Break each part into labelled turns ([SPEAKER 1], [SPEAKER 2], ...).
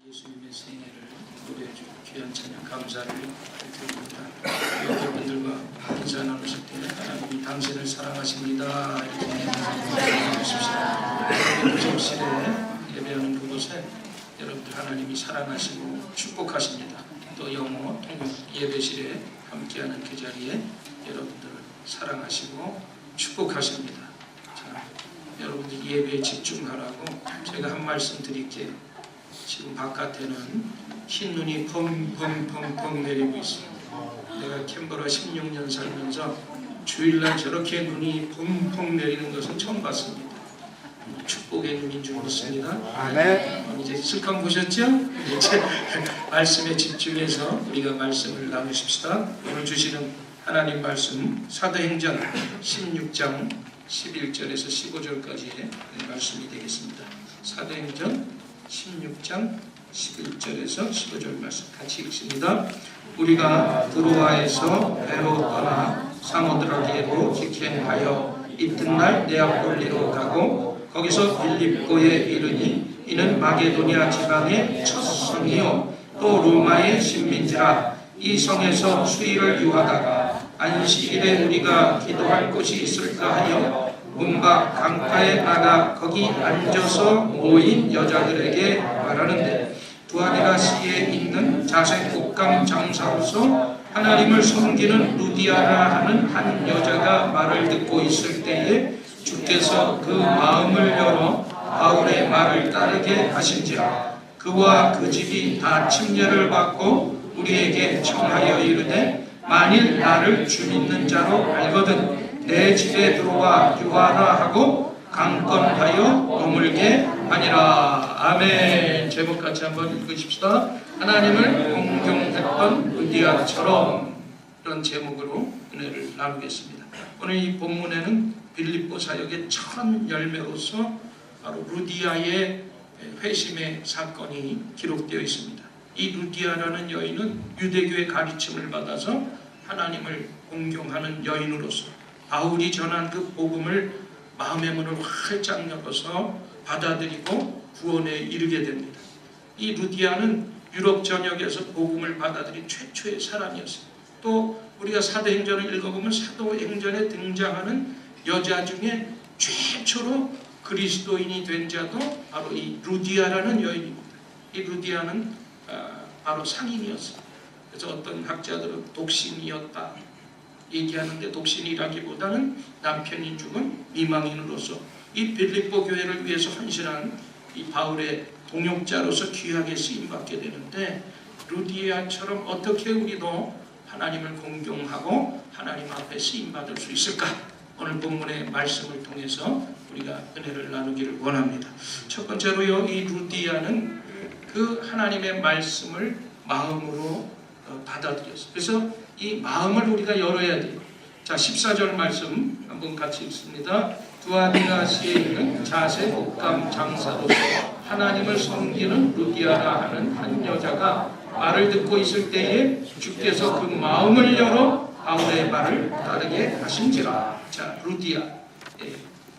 [SPEAKER 1] 예수님의 생애를 노래해주고 귀한 찬양 감사를 드립니다. 여러분들과 인사 나누실 때 하나님이 당신을 사랑하십니다 이렇게 해주십시오. 부정실에 예배하는 그곳에 여러분들 하나님이 사랑하시고 축복하십니다. 또 영어 통역 예배실에 함께하는 그 자리에 여러분들을 사랑하시고 축복하십니다. 자, 여러분들 예배에 집중하라고 제가 한 말씀 드릴게요. 지금 바깥에는 흰 눈이 펑펑펑펑 내리고 있습니다. 내가 캔버라 16년 살면서 주일날 저렇게 눈이 펑펑 내리는 것은 처음 봤습니다. 축복의 눈인 줄 믿습니다. 아멘. 이제 슬픔 보셨죠? 이제 말씀에 집중해서 우리가 말씀을 나누십시다. 오늘 주시는 하나님 말씀 사도행전 16장 11절에서 15절까지의 말씀이 되겠습니다. 사도행전 16장 11절에서 15절 말씀 같이 읽습니다. 우리가 드로아에서 배로 떠나 사모드라기에로 직행하여 이튿날 네아폴리로 가고 거기서 빌립보에 이르니 이는 마게도니아 지방의 첫 성이요 또 로마의 식민지라. 이 성에서 수일을 유하다가 안식일에 우리가 기도할 곳이 있을까 하여 문밖 강가에 나가 거기 앉아서 모인 여자들에게 말하는데 두아디라시에 있는 자색 옷감 장사로서 하나님을 섬기는 루디아라 하는 한 여자가 말을 듣고 있을 때에 주께서 그 마음을 열어 바울의 말을 따르게 하신지라. 그와 그 집이 다 침례를 받고 우리에게 청하여 이르되 만일 나를 주 믿는 자로 알거든 내 집에 들어와 유하라 하고 강권하여 머물게 하니라. 아멘. 제목 같이 한번 읽으십시다. 하나님을 공경했던 루디아처럼. 이런 제목으로 은혜를 나누겠습니다. 오늘 이 본문에는 빌립보 사역의 첫 열매로서 바로 루디아의 회심의 사건이 기록되어 있습니다. 이 루디아라는 여인은 유대교의 가르침을 받아서 하나님을 공경하는 여인으로서 바울이 전한 그 복음을 마음의 문을 활짝 열어서 받아들이고 구원에 이르게 됩니다. 이 루디아는 유럽 전역에서 복음을 받아들인 최초의 사람이었어요. 또 우리가 사도행전을 읽어보면 사도행전에 등장하는 여자 중에 최초로 그리스도인이 된 자도 바로 이 루디아라는 여인입니다. 이 루디아는 바로 상인이었어요. 그래서 어떤 학자들은 독신이었다 얘기하는데 독신이라기보다는 남편이 죽은 미망인으로서 이 빌립보 교회를 위해서 헌신한 이 바울의 동역자로서 귀하게 쓰임받게 되는데 루디아처럼 어떻게 우리도 하나님을 공경하고 하나님 앞에 쓰임받을 수 있을까? 오늘 본문의 말씀을 통해서 우리가 은혜를 나누기를 원합니다. 첫 번째로요, 이 루디아는 그 하나님의 말씀을 마음으로 받아들였어요. 그래서 이 마음을 우리가 열어야 돼요. 자, 14절 말씀 한번 같이 읽습니다. 두아디라시에 있는 자색 옷감 장사로서 하나님을 섬기는 루디아라 하는 한 여자가 말을 듣고 있을 때에 주께서 그 마음을 열어 바울의 말을 따르게 하신지라. 자, 루디아,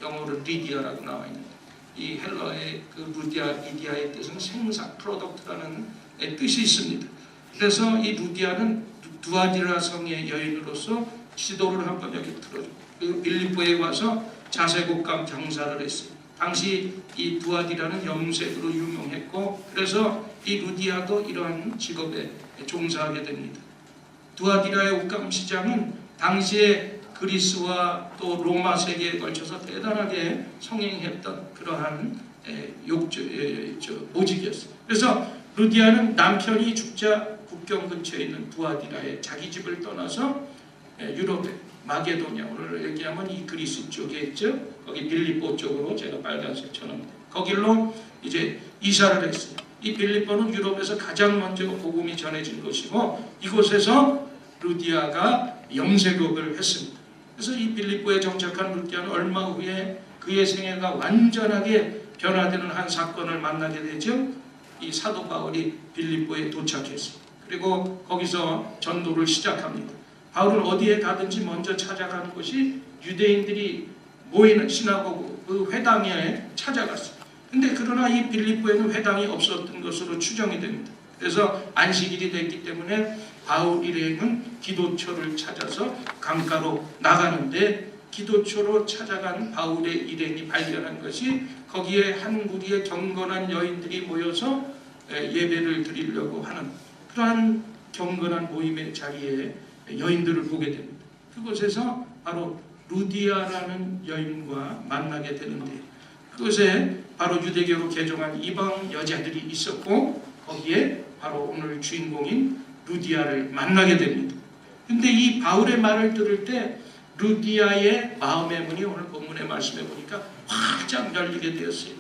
[SPEAKER 1] 영어로 리디아라고 나와 있는데 이 헬러의 그 루디아, 리디아의 뜻은 생산, 프로덕트라는 뜻이 있습니다. 그래서 이 루디아는 두아디라 성의 여인으로서 지도를 한번 여기 틀어주고 그리고 빌립보에 와서 자색옷감 장사를 했어요. 당시 이 두아디라는 염색으로 유명했고 그래서 이 루디아도 이러한 직업에 종사하게 됩니다. 두아디라의 옷감 시장은 당시에 그리스와 또 로마 세계에 걸쳐서 대단하게 성행했던 그러한 모직이었어요. 그래서 루디아는 남편이 죽자 국경 근처에 있는 두아디라에 자기 집을 떠나서 유럽에 마게도니아, 오늘 얘기하면 이 그리스 쪽에 있죠. 거기 빌립보 쪽으로 제가 빨간색처럼 거길로 이제 이사를 했어요. 이 빌립보는 유럽에서 가장 먼저 복음이 전해진 곳이고 이곳에서 루디아가 염색업을 했습니다. 그래서 이 빌립보에 정착한 루디아는 얼마 후에 그의 생애가 완전하게 변화되는 한 사건을 만나게 되죠. 이 사도 바울이 빌립보에 도착했어요. 그리고 거기서 전도를 시작합니다. 바울은 어디에 가든지 먼저 찾아가는 곳이 유대인들이 모이는 시나고그 그 회당에 찾아갔어요. 근데 그러나 이 빌립보에는 회당이 없었던 것으로 추정이 됩니다. 그래서 안식일이 됐기 때문에 바울 일행은 기도처를 찾아서 강가로 나가는데, 기도처로 찾아간 바울의 일행이 발견한 것이 거기에 한 무리의 경건한 여인들이 모여서 예배를 드리려고 하는 그러한 경건한 모임의 자리에 여인들을 보게 됩니다. 그곳에서 바로 루디아라는 여인과 만나게 되는데, 그곳에 바로 유대교로 개종한 이방 여자들이 있었고 거기에 바로 오늘 주인공인 루디아를 만나게 됩니다. 근데 이 바울의 말을 들을 때 루디아의 마음의 문이 오늘 본문의 말씀에 보니까 활짝 열리게 되었어요.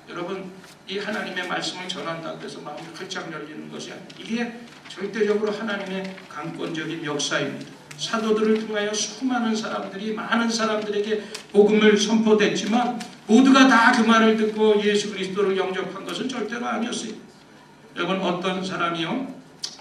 [SPEAKER 1] 여러분, 이 하나님의 말씀을 전한다고 해서 마음이 활짝 열리는 것이 아니에요. 이게 절대적으로 하나님의 강권적인 역사입니다. 사도들을 통하여 수많은 사람들이 많은 사람들에게 복음을 선포됐지만 모두가 다 그 말을 듣고 예수 그리스도를 영접한 것은 절대로 아니었어요. 여러분, 어떤 사람이요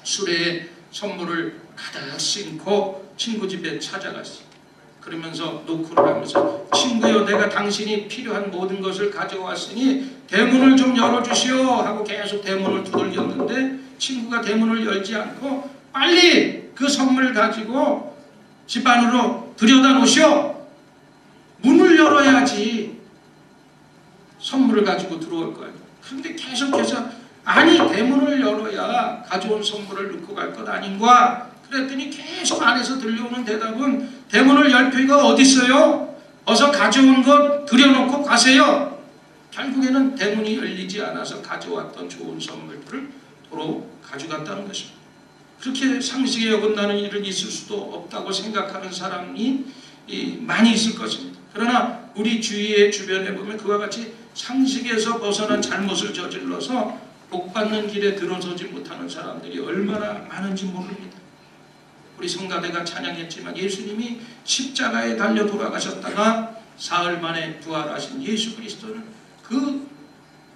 [SPEAKER 1] 수레에 선물을 가득 싣고 친구 집에 찾아갔어요. 그러면서 노크를 하면서, 친구여, 내가 당신이 필요한 모든 것을 가져왔으니 대문을 좀 열어주시오 하고 계속 대문을 두들겼는데 친구가 대문을 열지 않고 빨리 그 선물 가지고 집 안으로 들여다 놓으시오. 문을 열어야지 선물을 가지고 들어올 거예요. 그런데 계속해서, 아니 대문을 열어야 가져온 선물을 넣고 갈 것 아닌가? 그랬더니 계속 안에서 들려오는 대답은, 대문을 열 필요가 어디 있어요? 어서 가져온 것 들여놓고 가세요. 결국에는 대문이 열리지 않아서 가져왔던 좋은 선물들을 도로 가져갔다는 것입니다. 그렇게 상식에 어긋나는 일은 있을 수도 없다고 생각하는 사람이 많이 있을 것입니다. 그러나 우리 주위의 주변에 보면 그와 같이 상식에서 벗어난 잘못을 저질러서 복받는 길에 들어서지 못하는 사람들이 얼마나 많은지 모릅니다. 우리 성가대가 찬양했지만 예수님이 십자가에 달려 돌아가셨다가 사흘 만에 부활하신 예수 그리스도는 그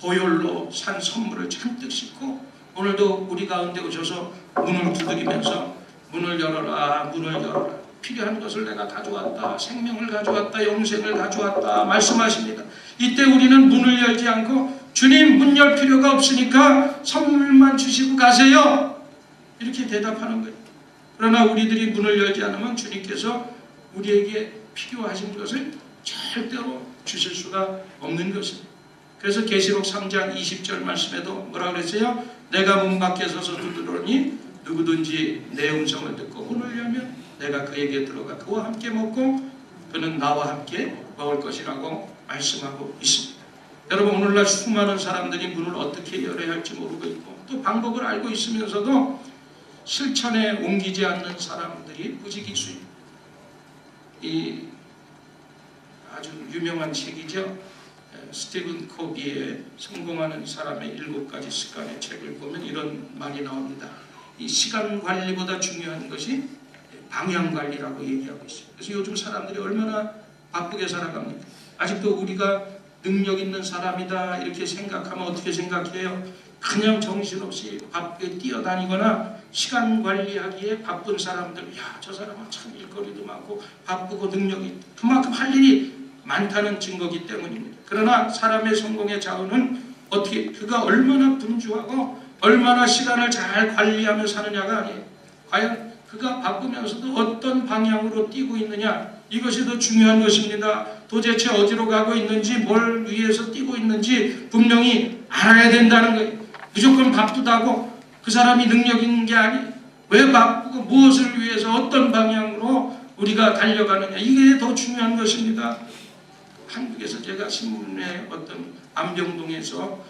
[SPEAKER 1] 보혈로 산 선물을 잔뜩 싣고 오늘도 우리 가운데 오셔서 문을 두드리면서, 문을 열어라, 문을 열어라, 필요한 것을 내가 가져왔다, 생명을 가져왔다, 영생을 가져왔다 말씀하십니다. 이때 우리는 문을 열지 않고, 주님 문 열 필요가 없으니까 선물만 주시고 가세요, 이렇게 대답하는 거예요. 그러나 우리들이 문을 열지 않으면 주님께서 우리에게 필요하신 것을 절대로 주실 수가 없는 것입니다. 그래서 계시록 3장 20절 말씀에도 뭐라 그랬어요? 내가 문 밖에 서서 두드러니 누구든지 내 음성을 듣고 문을 열면 내가 그에게 들어가 그와 함께 먹고 그는 나와 함께 먹을 것이라고 말씀하고 있습니다. 여러분, 오늘날 수많은 사람들이 문을 어떻게 열어야 할지 모르고 있고 또 방법을 알고 있으면서도 실천에 옮기지 않는 사람들이 부지기수입니다. 이 아주 유명한 책이죠. 스티븐 코비의 성공하는 사람의 7가지 습관의 책을 보면 이런 말이 나옵니다. 이 시간 관리보다 중요한 것이 방향 관리라고 얘기하고 있어요. 그래서 요즘 사람들이 얼마나 바쁘게 살아갑니까? 아직도 우리가 능력 있는 사람이다 이렇게 생각하면 어떻게 생각해요? 그냥 정신없이 바쁘게 뛰어다니거나 시간 관리하기에 바쁜 사람들, 야, 저 사람은 참 일거리도 많고 바쁘고 능력이 있다, 그만큼 할 일이 많다는 증거이기 때문입니다. 그러나 사람의 성공의 자원은 어떻게, 그가 얼마나 분주하고 얼마나 시간을 잘 관리하며 사느냐가 아니에요. 과연 그가 바쁘면서도 어떤 방향으로 뛰고 있느냐, 이것이 더 중요한 것입니다. 도대체 어디로 가고 있는지, 뭘 위해서 뛰고 있는지 분명히 알아야 된다는 거예요. 무조건 바쁘다고 그 사람이 능력 있는 게 아니에요. 왜 바쁘고 무엇을 위해서 어떤 방향으로 우리가 달려가느냐, 이게 더 중요한 것입니다. 한국에서 제가 신문에 어떤 안병동에서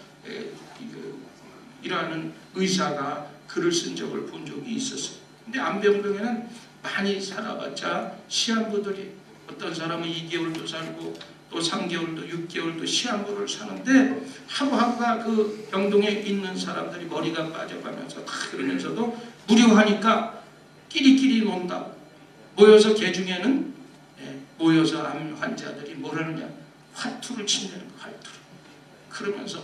[SPEAKER 1] 일하는 의사가 글을 쓴 적을 본 적이 있었어요. 근데 안병동에는 많이 살아봤자 시한부들이, 어떤 사람은 2개월도 살고 또 3개월도 6개월도 시한부를 사는데 하루하루가 그 병동에 있는 사람들이 머리가 빠져가면서 다 그러면서도 무료하니까 끼리끼리 논다고 모여서 개중에는 모여서 암 환자들이 뭘 하느냐, 화투를 친다는 거예요. 화투를. 그러면서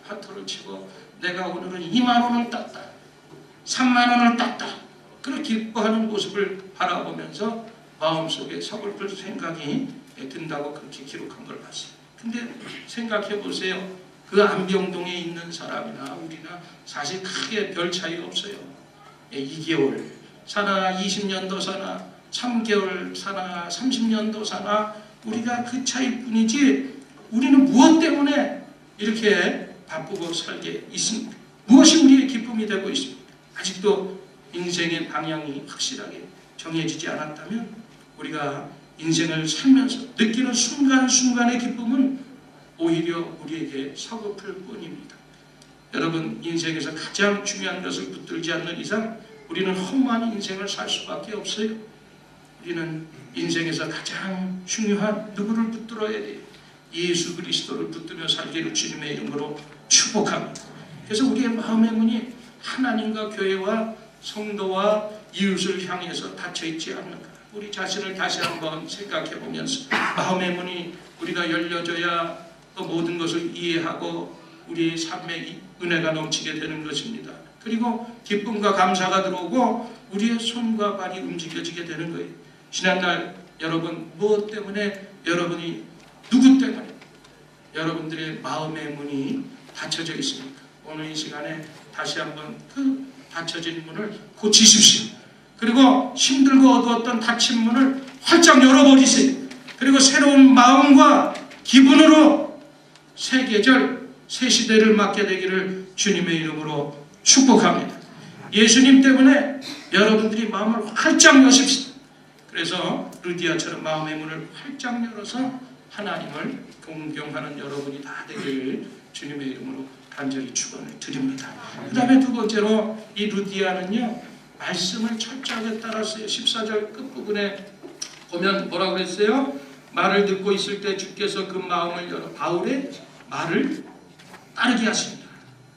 [SPEAKER 1] 화투를 치고 내가 오늘은 2만 원을 땄다, 3만 원을 땄다, 그렇게 기뻐하는 모습을 바라보면서 마음속에 서글픈 생각이 든다고 그렇게 기록한 걸 봤어요. 근데 생각해 보세요. 그 안병동에 있는 사람이나 우리나 사실 크게 별 차이가 없어요. 2개월 사나 20년도 사나 3개월 사나 30년도 사나 우리가 그 차이일 뿐이지 우리는 무엇 때문에 이렇게 바쁘고 살게 있습니까? 무엇이 우리의 기쁨이 되고 있습니까? 아직도 인생의 방향이 확실하게 정해지지 않았다면 우리가 인생을 살면서 느끼는 순간순간의 기쁨은 오히려 우리에게 서글플 뿐입니다. 여러분, 인생에서 가장 중요한 것을 붙들지 않는 이상 우리는 허무한 인생을 살 수밖에 없어요. 우리는 인생에서 가장 중요한 누구를 붙들어야 돼요? 예수 그리스도를 붙들며 살기를 주님의 이름으로 축복합니다. 그래서 우리의 마음의 문이 하나님과 교회와 성도와 이웃을 향해서 닫혀있지 않는가. 우리 자신을 다시 한번 생각해 보면서 마음의 문이 우리가 열려져야 또 모든 것을 이해하고 우리의 삶에 은혜가 넘치게 되는 것입니다. 그리고 기쁨과 감사가 들어오고 우리의 손과 발이 움직여지게 되는 거예요. 지난날 여러분 무엇 때문에 여러분이 누구 때문에 여러분들의 마음의 문이 닫혀져 있습니까? 오늘 이 시간에 다시 한번 그 닫혀진 문을 고치십시오. 그리고 힘들고 어두웠던 닫힌 문을 활짝 열어버리세요. 그리고 새로운 마음과 기분으로 새 계절, 새 시대를 맞게 되기를 주님의 이름으로 축복합니다. 예수님 때문에 여러분들이 마음을 활짝 여십시오. 그래서 루디아처럼 마음의 문을 활짝 열어서 하나님을 공경하는 여러분이 다 되기를 주님의 이름으로 간절히 축원을 드립니다. 그 다음에 두 번째로 이 루디아는요, 말씀을 철저하게 따랐어요. 14절 끝부분에 보면 뭐라고 그랬어요? 말을 듣고 있을 때 주께서 그 마음을 열어 바울의 말을 따르게 하십니다.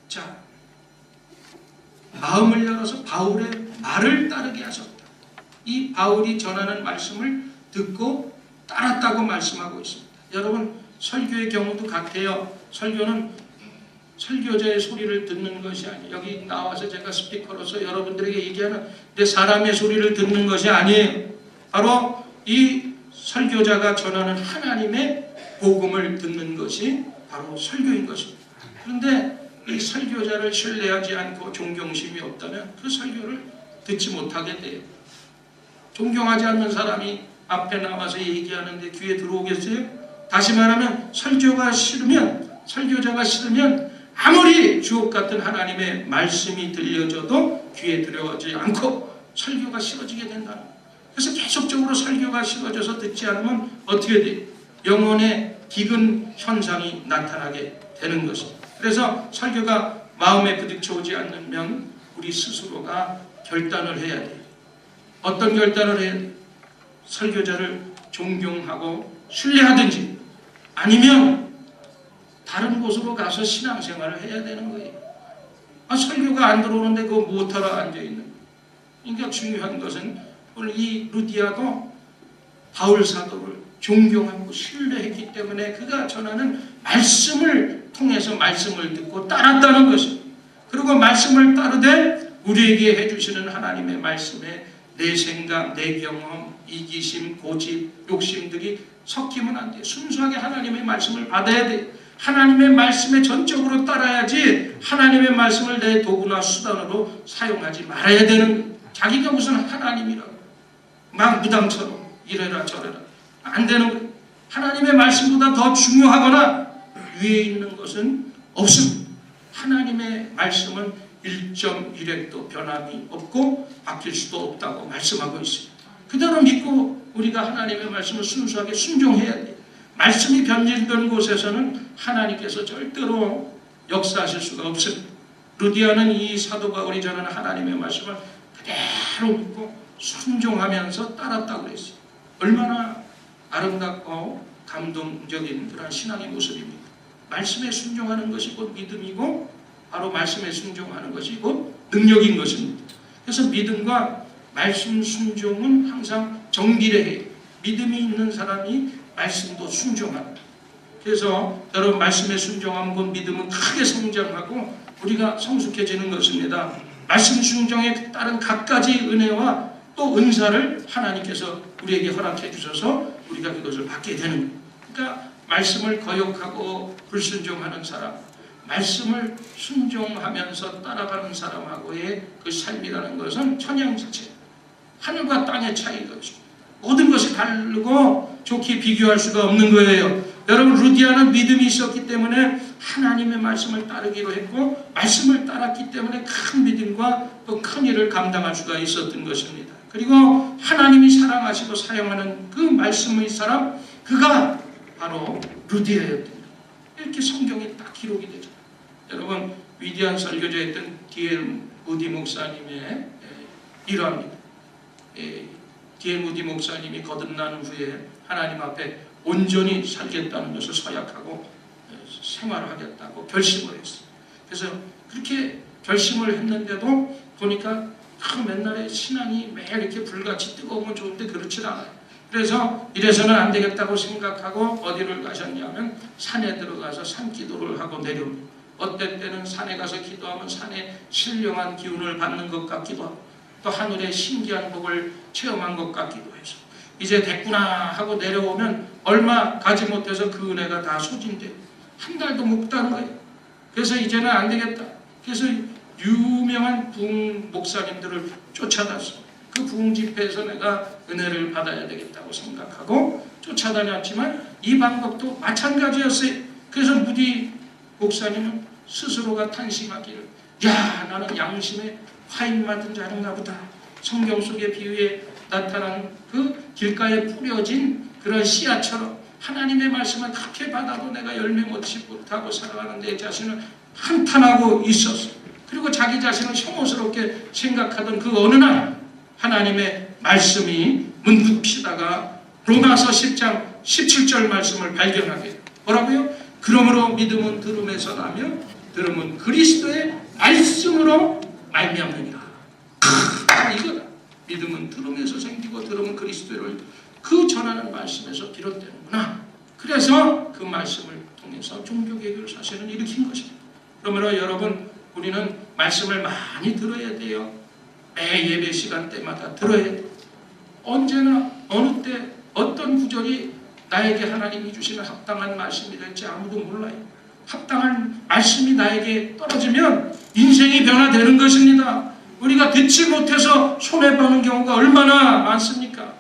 [SPEAKER 1] 자, 마음을 열어서 바울의 말을 따르게 하셨다. 이 바울이 전하는 말씀을 듣고 따랐다고 말씀하고 있습니다. 여러분, 설교의 경우도 같아요. 설교는 설교자의 소리를 듣는 것이 아니에요. 여기 나와서 제가 스피커로서 여러분들에게 얘기하는 내 사람의 소리를 듣는 것이 아니에요. 바로 이 설교자가 전하는 하나님의 복음을 듣는 것이 바로 설교인 것입니다. 그런데 이 설교자를 신뢰하지 않고 존경심이 없다면 그 설교를 듣지 못하게 돼요. 존경하지 않는 사람이 앞에 나와서 얘기하는데 귀에 들어오겠어요? 다시 말하면 설교자가 싫으면 아무리 주옥 같은 하나님의 말씀이 들려져도 귀에 들어오지 않고 설교가 싫어지게 된다는 거예요. 그래서 계속적으로 설교가 싫어져서 듣지 않으면 어떻게 돼요? 영혼의 기근 현상이 나타나게 되는 것입니다. 그래서 설교가 마음에 부딪혀오지 않으면 우리 스스로가 결단을 해야 돼요. 어떤 결단을 해야 돼요? 설교자를 존경하고 신뢰하든지 아니면 다른 곳으로 가서 신앙생활을 해야 되는 거예요. 설교가 안 들어오는데 그거 못하러 앉아있는 거예요. 그러니까 중요한 것은 오늘 이 루디아도 바울 사도를 존경하고 신뢰했기 때문에 그가 전하는 말씀을 통해서 말씀을 듣고 따랐다는 것입니다. 그리고 말씀을 따르되 우리에게 해주시는 하나님의 말씀에 내 생각, 내 경험, 이기심, 고집, 욕심들이 섞이면 안 돼요. 순수하게 하나님의 말씀을 받아야 돼요. 하나님의 말씀에 전적으로 따라야지 하나님의 말씀을 내 도구나 수단으로 사용하지 말아야 되는 거예요. 자기가 무슨 하나님이라고 막 무당처럼 이래라 저래라 안 되는 거예요. 하나님의 말씀보다 더 중요하거나 위에 있는 것은 없습니다. 하나님의 말씀은 1.1핵도 변함이 없고 바뀔 수도 없다고 말씀하고 있습니다. 그대로 믿고 우리가 하나님의 말씀을 순수하게 순종해야 돼요. 말씀이 변질된 곳에서는 하나님께서 절대로 역사하실 수가 없습니다. 루디아는 이 사도 바울이 전하는 하나님의 말씀을 그대로 믿고 순종하면서 따랐다고 그랬어요. 얼마나 아름답고 감동적인 그런 신앙의 모습입니다. 말씀에 순종하는 것이 곧 믿음이고 바로 말씀에 순종하는 것이 곧 능력인 것입니다. 그래서 믿음과 말씀 순종은 항상 정비례해요. 믿음이 있는 사람이 말씀도 순종합니다. 그래서 여러분 말씀에 순종하면 곧 믿음은 크게 성장하고 우리가 성숙해지는 것입니다. 말씀 순종에 따른 갖가지 은혜와 또 은사를 하나님께서 우리에게 허락해 주셔서 우리가 그것을 받게 되는 거예요. 그러니까 말씀을 거역하고 불순종하는 사람, 말씀을 순종하면서 따라가는 사람하고의 그 삶이라는 것은 천양지체, 하늘과 땅의 차이가 있죠. 모든 것이 다르고 좋게 비교할 수가 없는 거예요. 여러분, 루디아는 믿음이 있었기 때문에 하나님의 말씀을 따르기로 했고, 말씀을 따랐기 때문에 큰 믿음과 또 큰 일을 감당할 수가 있었던 것입니다. 그리고 하나님이 사랑하시고 사용하는 그 말씀의 사람, 그가 바로 루디아였던 거예요. 이렇게 성경이 딱 기록이 되죠. 여러분, 위대한 설교자였던 D.L. 무디 목사님의 일화입니다. D.L. 무디 목사님이 거듭난 후에 하나님 앞에 온전히 살겠다는 것을 서약하고 생활하겠다고 결심을 했어요. 그래서 그렇게 결심을 했는데도 보니까 맨날에 신앙이 매일 이렇게 불같이 뜨거우면 좋은데 그렇지 않아요. 그래서 이래서는 안 되겠다고 생각하고 어디를 가셨냐면 산에 들어가서 산기도를 하고 내려옵니다. 어떨 때는 산에 가서 기도하면 산에 신령한 기운을 받는 것 같기도 하고, 또 하늘의 신기한 복을 체험한 것 같기도 해서 이제 됐구나 하고 내려오면 얼마 가지 못해서 그 은혜가 다 소진돼요. 한 달도 못 가는 거예요. 그래서 이제는 안 되겠다. 그래서 유명한 부흥 목사님들을 쫓아다녔어요. 그 부흥 집회에서 내가 은혜를 받아야 되겠다고 생각하고 쫓아다녔지만 이 방법도 마찬가지였어요. 그래서 무디 목사님은 스스로가 탄식하기를, 야, 나는 양심에 화인 맞은 자인가 보다. 성경 속의 비유에 나타난 그 길가에 뿌려진 그런 씨앗처럼 하나님의 말씀을 그렇게 받아도 내가 열매 맺지 못하고 살아가는 내 자신을 한탄하고 있었어요. 그리고 자기 자신을 혐오스럽게 생각하던 그 어느 날 하나님의 말씀이 문득 피다가 로마서 10장 17절 말씀을 발견하게 돼요. 뭐라고요? 그러므로 믿음은 들음에서 나며 들음은 그리스도의 말씀으로 말미암느니라. 이거다. 믿음은 들음에서 생기고 들음은 그리스도를 그 전하는 말씀에서 비롯되는구나. 그래서 그 말씀을 통해서 종교개혁을 사실은 일으킨 것입니다. 그러므로 여러분, 우리는 말씀을 많이 들어야 돼요. 매 예배 시간 때마다 들어야 돼요. 언제나 어느 때 어떤 구절이 나에게 하나님이 주시는 합당한 말씀이 될지 아무도 몰라요. 합당한 말씀이 나에게 떨어지면 인생이 변화되는 것입니다. 우리가 듣지 못해서 손해보는 경우가 얼마나 많습니까?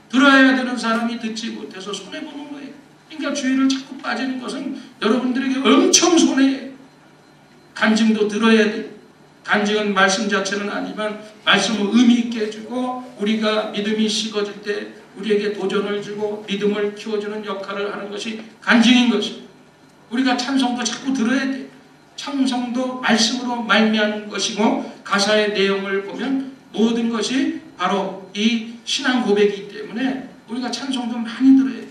[SPEAKER 1] 들어야 되는 사람이 듣지 못해서 손해보는 거예요. 그러니까 주의를 자꾸 빠지는 것은 여러분들에게 엄청 손해예요. 간증도 들어야 돼요. 간증은 말씀 자체는 아니지만 말씀을 의미 있게 해주고 우리가 믿음이 식어질 때 우리에게 도전을 주고 믿음을 키워주는 역할을 하는 것이 간증인 것입니다. 우리가 찬송도 자꾸 들어야 돼요. 찬송도 말씀으로 말미암은 것이고 가사의 내용을 보면 모든 것이 바로 이 신앙 고백이기 때문에 우리가 찬송도 많이 들어야 돼요.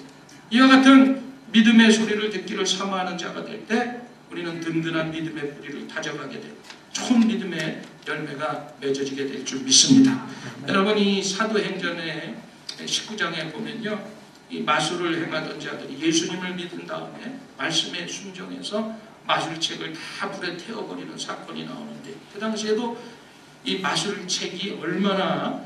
[SPEAKER 1] 이와 같은 믿음의 소리를 듣기를 사모하는 자가 될 때 우리는 든든한 믿음의 뿌리를 다져가게 돼요. 좋은 믿음의 열매가 맺어지게 될 줄 믿습니다. 여러분, 이 사도행전의 19장에 보면요, 이 마술을 행하던 자들이 예수님을 믿은 다음에 말씀에 순종해서 마술책을 다 불에 태워버리는 사건이 나오는데, 그 당시에도 이 마술책이 얼마나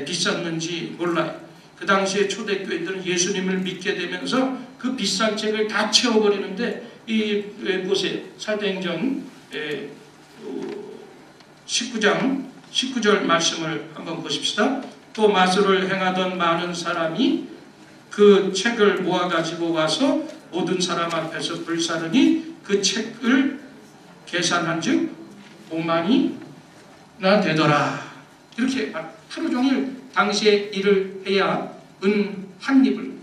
[SPEAKER 1] 비쌌는지 몰라요. 그 당시에 초대교인들은 예수님을 믿게 되면서 그 비싼 책을 다 채워버리는데, 이 보세요. 사도행전 19장 19절 말씀을 한번 보십시다. 또 마술을 행하던 많은 사람이 그 책을 모아가지고 와서 모든 사람 앞에서 불사르니 그 책을 계산한 즉 50,000이나 되더라. 이렇게 하루 종일 당시에 일을 해야 은 한 입을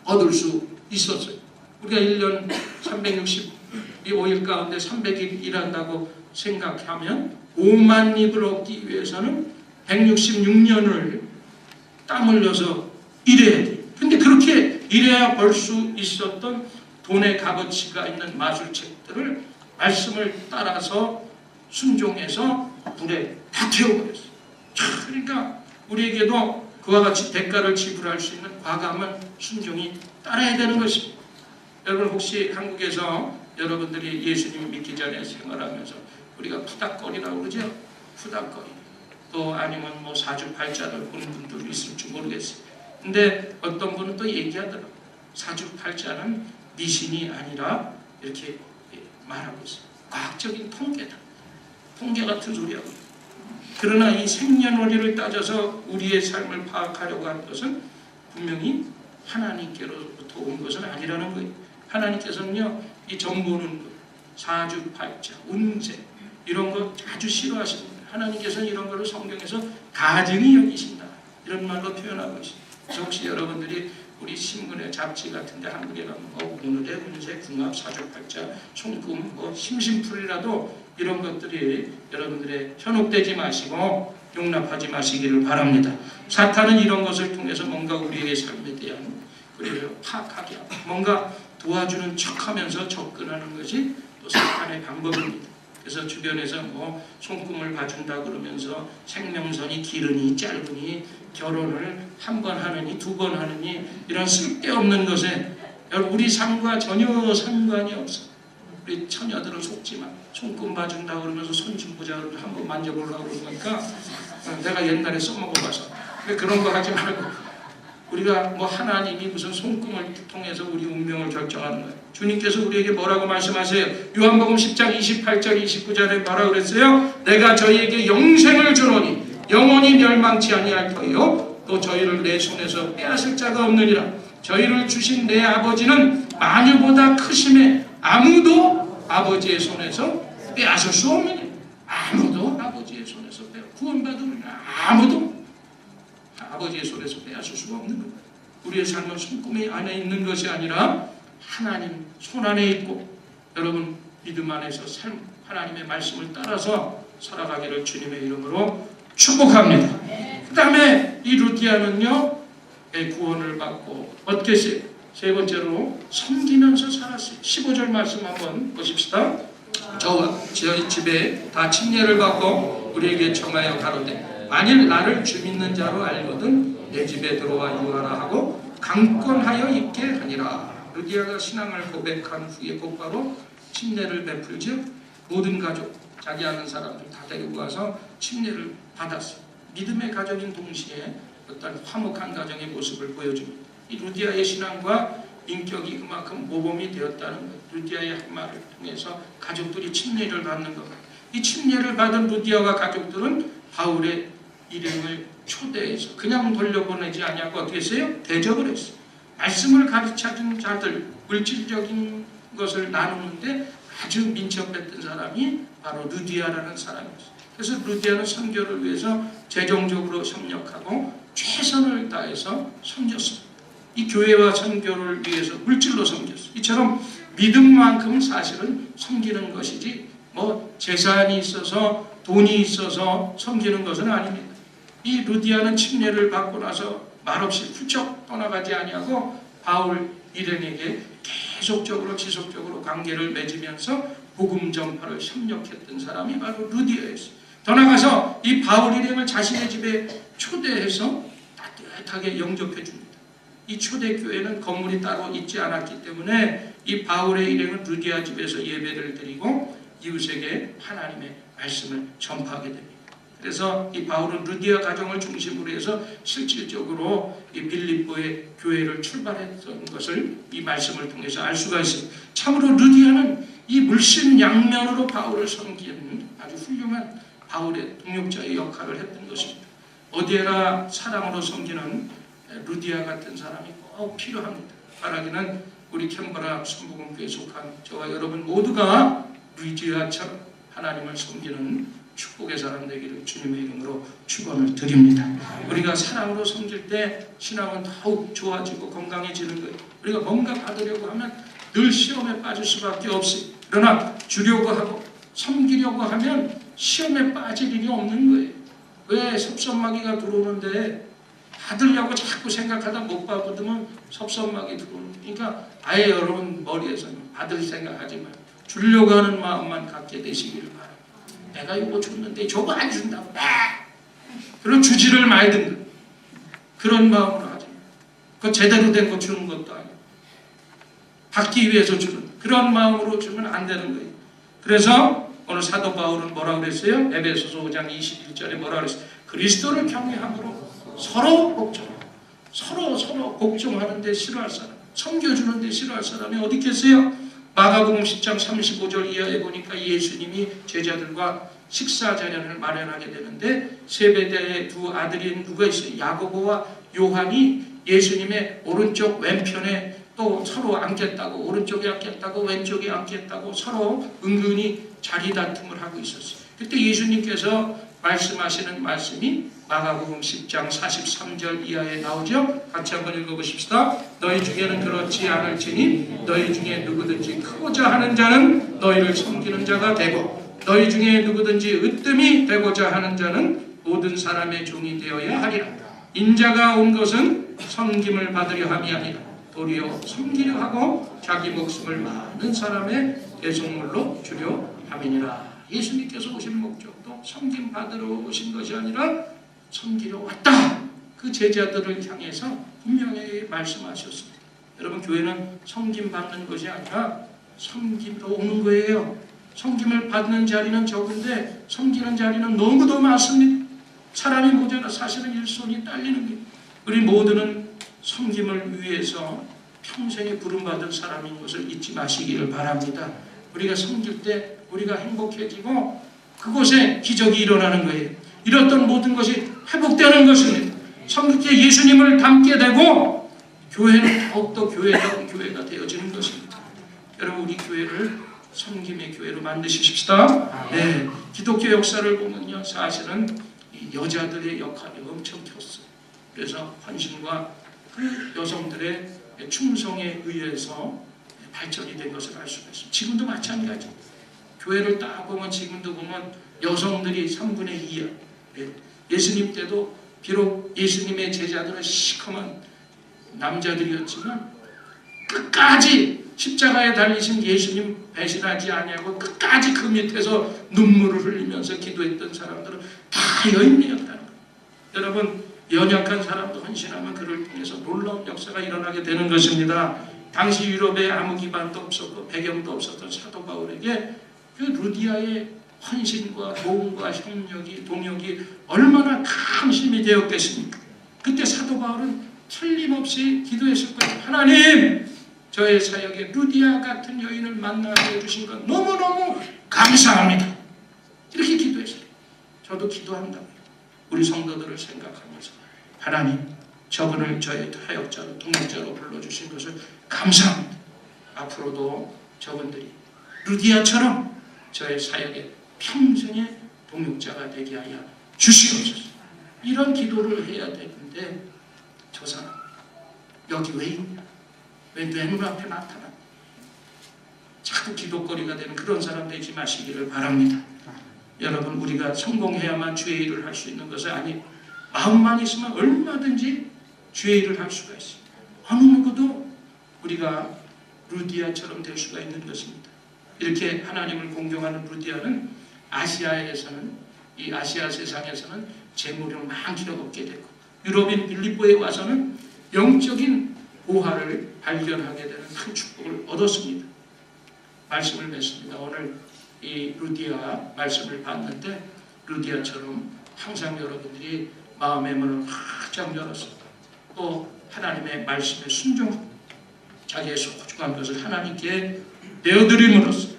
[SPEAKER 1] 얻을 수 있었어요. 우리가 1년 365일 가운데 300일 일한다고 생각하면 5만 입을 얻기 위해서는 166년을 땀 흘려서 일해야 돼요. 근데 그렇게 일해야 벌 수 있었던 돈의 값어치가 있는 마술책들을 말씀을 따라서 순종해서 불에 다 태워버렸어요. 그러니까 우리에게도 그와 같이 대가를 지불할 수 있는 과감한 순종이 따라야 되는 것입니다. 여러분, 혹시 한국에서 여러분들이 예수님을 믿기 전에 생활하면서 우리가 푸닥거리라고 그러죠? 푸닥거리. 또 아니면 뭐 사주팔자를 보는 분들도 있을지 모르겠어요. 근데 어떤 분은 또 얘기하더라고요. 사주팔자는 미신이 아니라 이렇게 말하고 있어요. 과학적인 통계다. 통계 같은 소리하고. 그러나 이 생년월일을 따져서 우리의 삶을 파악하려고 하는 것은 분명히 하나님께로부터 온 것은 아니라는 거예요. 하나님께서는요, 이 정보는 것, 사주팔자, 운세 이런 거 아주 싫어하시는 거예요. 하나님께서는 이런 거를 성경에서 가증히 여기신다, 이런 말로 표현하고 있습니다. 그래서 혹시 여러분들이 우리 신문의 잡지 같은데 한국에 가면 오늘의 운세, 궁합, 사주팔자, 손금, 심심풀이라도 이런 것들이 여러분들의 현혹되지 마시고 용납하지 마시기를 바랍니다. 사탄은 이런 것을 통해서 뭔가 우리의 삶에 대한 우리를 파악하게 하고 뭔가 도와주는 척하면서 접근하는 것이 또 사탄의 방법입니다. 그래서 주변에서 손금을 봐준다 그러면서 생명선이 길으니 짧으니 결혼을 한 번 하느니 두 번 하느니 이런 쓸데없는 것에 우리 삶과 전혀 상관이 없어. 우리 처녀들은 속지만 손금 봐준다 그러면서 손 좀 보자 그러면 한번 만져보려고 그러니까 내가 옛날에 써먹어봐서 그런 거 하지 말고 우리가 하나님이 무슨 손금을 통해서 우리 운명을 결정하는 거예요. 주님께서 우리에게 뭐라고 말씀하세요? 요한복음 10장 28절 29절에 뭐라고 그랬어요? 내가 저희에게 영생을 주노니 영원히 멸망치 아니할 터이요 또 저희를 내 손에서 빼앗을 자가 없느니라. 저희를 주신 내 아버지는 만유보다 크심에 아무도 아버지의 손에서 빼앗을 수 없느니라. 아무도 아버지의 손에서 구원받은 아무도 아버지의 손에서 빼앗을 수가 없는 거예요. 우리의 삶은 손금 안에 있는 것이 아니라 하나님 손 안에 있고 여러분 믿음 안에서 하나님의 말씀을 따라서 살아가기를 주님의 이름으로 축복합니다. 그 다음에 이 루디아는요, 구원을 받고 어떻게 했어요? 세 번째로 섬기면서 살았어요. 15절 말씀 한번 보십시다. 저와 저희 집에 다 침례를 받고 우리에게 청하여 가로되 만일 나를 주 믿는 자로 알거든 내 집에 들어와 유하라 하고 강권하여 있게 하니라. 루디아가 신앙을 고백한 후에 곧바로 침례를 베풀지 모든 가족, 자기 아는 사람들 다 데리고 와서 침례를 받았어요. 믿음의 가정인 동시에 어떤 화목한 가정의 모습을 보여줍니다. 이 루디아의 신앙과 인격이 그만큼 모범이 되었다는 거예요. 루디아의 한 말을 통해서 가족들이 침례를 받는 것. 이 침례를 받은 루디아와 가족들은 바울의 일행을 초대해서 그냥 돌려보내지 않냐고 어떻게 했어요? 대접을 했어요. 말씀을 가르쳐준 자들, 물질적인 것을 나누는데 아주 민첩했던 사람이 바로 루디아라는 사람이었어요. 그래서 루디아는 선교를 위해서 재정적으로 협력하고 최선을 다해서 섬겼습니다. 이 교회와 선교를 위해서 물질로 섬겼어요. 이처럼 믿음만큼 사실은 섬기는 것이지 재산이 있어서 돈이 있어서 섬기는 것은 아닙니다. 이 루디아는 침례를 받고 나서 말없이 훌쩍 떠나가지 아니하고 바울 일행에게 계속적으로 지속적으로 관계를 맺으면서 복음 전파를 협력했던 사람이 바로 루디아였어요. 더 나가서 이 바울 일행을 자신의 집에 초대해서 따뜻하게 영접해 줍니다. 이 초대교회는 건물이 따로 있지 않았기 때문에 이 바울의 일행은 루디아 집에서 예배를 드리고 이웃에게 하나님의 말씀을 전파하게 됩니다. 그래서 이 바울은 루디아 가정을 중심으로 해서 실질적으로 이 빌립보의 교회를 출발했던 것을 이 말씀을 통해서 알 수가 있습니다. 참으로 루디아는 이 물심양면으로 바울을 섬기는 아주 훌륭한 바울의 동역자의 역할을 했던 것입니다. 어디에나 사랑으로 섬기는 루디아 같은 사람이 꼭 필요합니다. 바라기는 우리 캔버라 순복음교회에 속한 저와 여러분 모두가 루디아처럼 하나님을 섬기는 축복의 사람 되기를 주님의 이름으로 축원을 드립니다. 우리가 사랑으로 섬길 때 신앙은 더욱 좋아지고 건강해지는 거예요. 우리가 뭔가 받으려고 하면 늘 시험에 빠질 수밖에 없어요. 그러나 주려고 하고 섬기려고 하면 시험에 빠질 일이 없는 거예요. 왜 섭섭마귀가 들어오는데 받으려고 자꾸 생각하다 못 받으면 섭섭마귀 들어오는 거예요. 그러니까 아예 여러분 머리에서는 받을 생각하지 말고 주려고 하는 마음만 갖게 되시기를 바랍니다. 내가 이거 줬는데 저거 안 준다고 그런 주지를 말든 그런 마음으로 하지. 그거 제대로 된 거 주는 것도 아니고 받기 위해서 주는 그런 마음으로 주면 안 되는 거예요. 그래서 오늘 사도 바울은 뭐라고 그랬어요? 에베소서 5장 21절에 뭐라고 그랬어요? 그리스도를 경외함으로 서로 복종하고 서로 복종하는데 싫어할 사람 섬겨주는 데 싫어할 사람이 어디 있겠어요? 마가복음 10장 35절 이하에 보니까 예수님이 제자들과 식사 자리를 마련하게 되는데 세베대의 두 아들인 누가 있어요? 야고보와 요한이 예수님의 오른쪽 왼편에 또 서로 앉겠다고, 오른쪽에 앉겠다고 왼쪽에 앉겠다고 서로 은근히 자리 다툼을 하고 있었어요. 그때 예수님께서 말씀하시는 말씀이 마가복음 10장 43절 이하에 나오죠. 같이 한번 읽어보십시다. 너희 중에는 그렇지 않을지니 너희 중에 누구든지 크고자 하는 자는 너희를 섬기는 자가 되고 너희 중에 누구든지 으뜸이 되고자 하는 자는 모든 사람의 종이 되어야 하리라. 인자가 온 것은 섬김을 받으려 함이 아니라 도리어 섬기려 하고 자기 목숨을 많은 사람의 대속물로 주려 함이니라. 예수님께서 오신 목적도 섬김 받으러 오신 것이 아니라 섬기러 왔다. 그 제자들을 향해서 분명히 말씀하셨습니다. 여러분, 교회는 섬김 받는 것이 아니라 섬기러 오는 거예요. 섬김을 받는 자리는 적은데 섬기는 자리는 너무도 많습니다. 사람이 모자라 사실은 일손이 딸리는 거예요. 우리 모두는 섬김을 위해서 평생에 부름받은 사람인 것을 잊지 마시기를 바랍니다. 우리가 섬길 때 우리가 행복해지고 그곳에 기적이 일어나는 거예요. 잃었던 모든 것이 회복되는 것입니다. 섬길 때 예수님을 닮게 되고 교회는 더욱더 교회다운 교회가 되어지는 것입니다. 여러분, 우리 교회를 섬김의 교회로 만드십시다. 네, 기독교 역사를 보면요, 사실은 이 여자들의 역할이 엄청 컸어요. 그래서 헌신과 그 여성들의 충성에 의해서 발전이 된 것을 알 수가 있습니다. 지금도 마찬가지. 교회를 딱 보면 지금도 보면 여성들이 3분의 2야. 예수님 때도 비록 예수님의 제자들은 시커먼 남자들이었지만 끝까지 십자가에 달리신 예수님 배신하지 아니하고 끝까지 그 밑에서 눈물을 흘리면서 기도했던 사람들은 다 여인이었다는 거예요. 여러분, 연약한 사람도 헌신하면 그를 통해서 놀라운 역사가 일어나게 되는 것입니다. 당시 유럽에 아무 기반도 없었고 배경도 없었던 사도 바울에게 그 루디아의 헌신과 도움과 협력이, 동역이 얼마나 큰 힘이 되었겠습니까? 그때 사도 바울은 틀림없이 기도했을 거예요. 하나님, 저의 사역에 루디아 같은 여인을 만나게 해주신 것 너무너무 감사합니다. 이렇게 기도했어요. 저도 기도한다고요. 우리 성도들을 생각하면서 하나님, 저분을 저의 타역자로, 동역자로 불러주신 것을 감사합니다. 앞으로도 저분들이 루디아처럼 저의 사역에 평생의 동역자가 되게 하여 주시옵소서. 이런 기도를 해야 되는데 저 사람 여기 왜 있냐? 왜 내 눈앞에 나타나? 자꾸 기도거리가 되는 그런 사람 되지 마시기를 바랍니다. 여러분, 우리가 성공해야만 주의 일을 할 수 있는 것은 아니에요. 마음만 있으면 얼마든지 주의 일을 할 수가 있어요. 어느 누구도 우리가 루디아처럼 될 수가 있는 것입니다. 이렇게 하나님을 공경하는 루디아는 아시아에서는, 이 아시아 세상에서는 재물을 많이 얻게 되고 유럽인 빌립보에 와서는 영적인 보화를 발견하게 되는 큰 축복을 얻었습니다. 말씀을 맺습니다. 오늘 이 루디아 말씀을 봤는데 루디아처럼 항상 여러분들이 마음의 문을 활짝 열어서 또 하나님의 말씀에 순종하고 자기의 소중한 것을 하나님께 내어드림으로써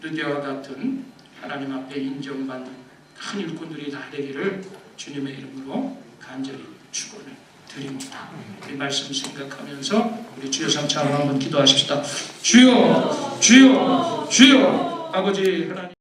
[SPEAKER 1] 루디아와 같은 하나님 앞에 인정받는 큰 일꾼들이 다 되기를 주님의 이름으로 간절히 축원을 드립니다. 이 말씀 생각하면서 우리 주여 삼창을 한번 기도하십시다. 주여, 주여, 주여, 아버지 하나님.